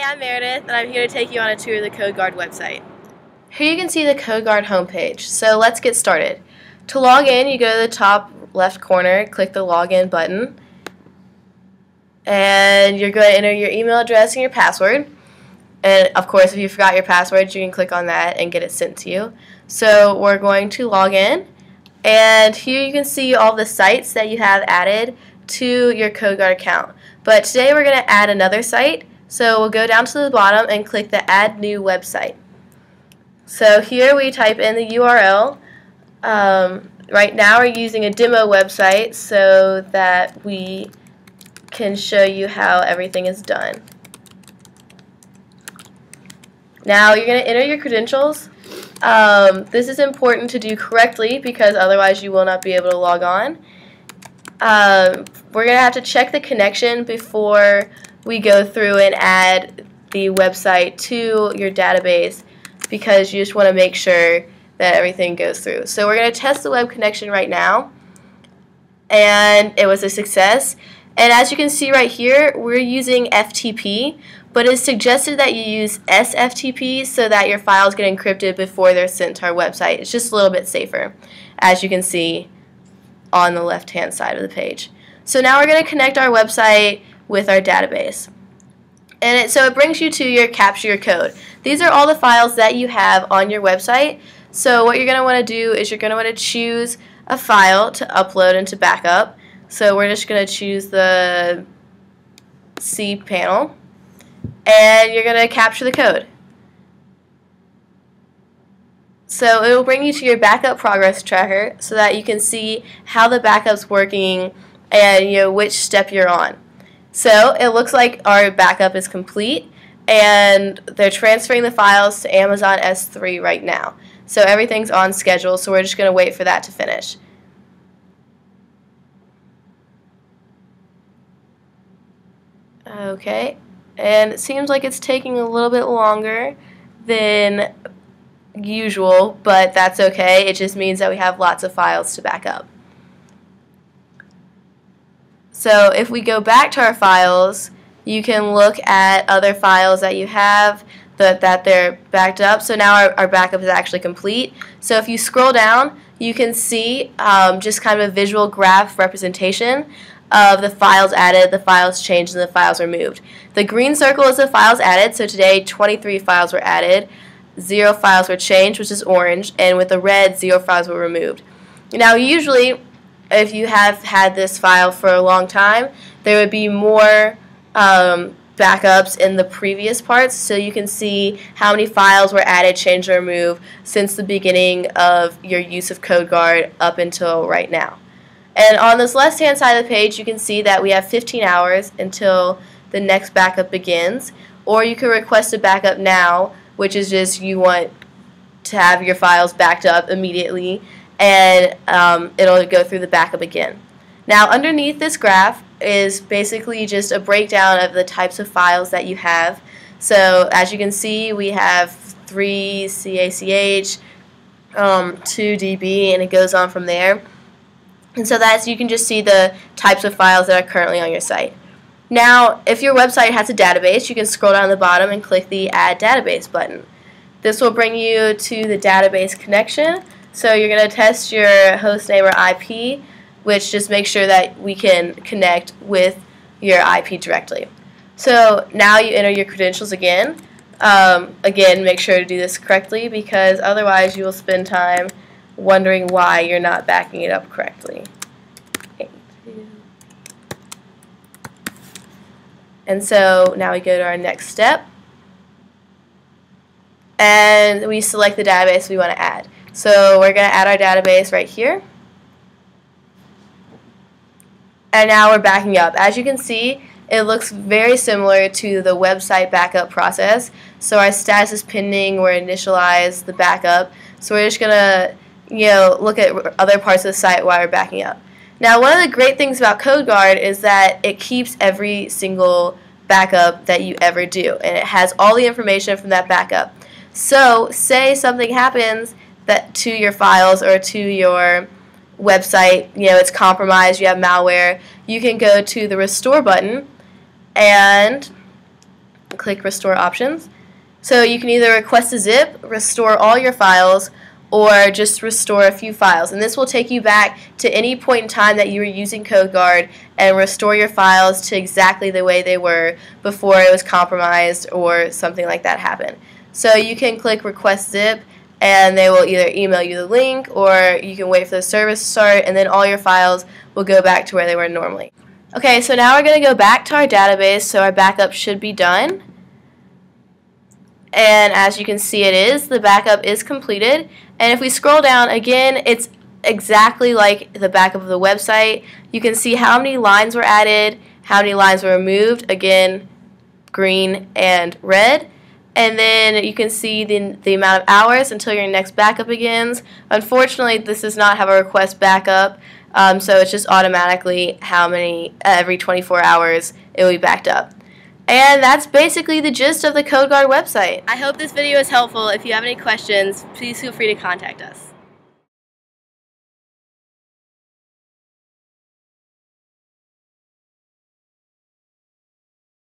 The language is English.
I'm Meredith, and I'm here to take you on a tour of the CodeGuard website. Here you can see the CodeGuard homepage, so let's get started. To log in, you go to the top left corner, click the login button, and you're going to enter your email address and your password. And of course, if you forgot your password, you can click on that and get it sent to you. So we're going to log in, and here you can see all the sites that you have added to your CodeGuard account. But today we're going to add another site, so we'll go down to the bottom and click the Add New Website. So here we type in the URL. Right now we're using a demo website so that we can show you how everything is done. Now you're going to enter your credentials. This is important to do correctly because otherwise you will not be able to log on. We're going to have to check the connection before we go through and add the website to your database because you just want to make sure that everything goes through. So we're going to test the web connection right now, and it was a success. And as you can see right here, we're using FTP, but it's suggested that you use SFTP so that your files get encrypted before they're sent to our website. It's just a little bit safer, as you can see on the left-hand side of the page. So now we're going to connect our website with our database. And so it brings you to your capture your code. These are all the files that you have on your website. So what you're going to want to do is you're going to want to choose a file to upload and to backup. So we're just going to choose the C panel, and you're going to capture the code. So it will bring you to your backup progress tracker so that you can see how the backup's working and which step you're on. So it looks like our backup is complete, and they're transferring the files to Amazon S3 right now. So everything's on schedule, so we're just going to wait for that to finish. Okay, and it seems like it's taking a little bit longer than usual, but that's okay. It just means that we have lots of files to back up. So if we go back to our files, you can look at other files that you have that they're backed up. So now our backup is actually complete. So if you scroll down, you can see just kind of a visual graph representation of the files added, the files changed, and the files removed. The green circle is the files added, so today 23 files were added, 0 files were changed, which is orange, and with the red, 0 files were removed. Now usually, if you have had this file for a long time, there would be more backups in the previous parts, so you can see how many files were added, changed, or removed since the beginning of your use of CodeGuard up until right now. And on this left-hand side of the page, you can see that we have 15 hours until the next backup begins, or you can request a backup now, which is just you want to have your files backed up immediately, and it'll go through the backup again. Now, underneath this graph is basically just a breakdown of the types of files that you have. So, as you can see, we have 3 CACH, 2 DB, and it goes on from there. And so you can just see the types of files that are currently on your site. Now, if your website has a database, you can scroll down to the bottom and click the Add Database button. This will bring you to the database connection. So you're going to test your host name or IP, which just makes sure that we can connect with your IP directly. So now you enter your credentials again. Again, make sure to do this correctly because otherwise you will spend time wondering why you're not backing it up correctly. And so now we go to our next step, and we select the database we want to add. So we're going to add our database right here, and now we're backing up. As you can see, it looks very similar to the website backup process. So our status is pending, we're initialized the backup. So we're just going to look at other parts of the site while we're backing up. Now, one of the great things about CodeGuard is that it keeps every single backup that you ever do, and it has all the information from that backup. So, say something happens to your files or to your website, it's compromised, you have malware, you can go to the Restore button and click Restore Options. So you can either request a zip, restore all your files, or just restore a few files. And this will take you back to any point in time that you were using CodeGuard and restore your files to exactly the way they were before it was compromised or something like that happened. So you can click Request Zip, and they will either email you the link, or you can wait for the service to start, and then all your files will go back to where they were normally. Okay, so now we're going to go back to our database, so our backup should be done. And as you can see, it is. The backup is completed. And if we scroll down again, it's exactly like the backup of the website. You can see how many lines were added, how many lines were removed, again, green and red. And then you can see the amount of hours until your next backup begins. Unfortunately, this does not have a request backup, so it's just automatically how many, every 24 hours it will be backed up. And that's basically the gist of the CodeGuard website. I hope this video is helpful. If you have any questions, please feel free to contact us.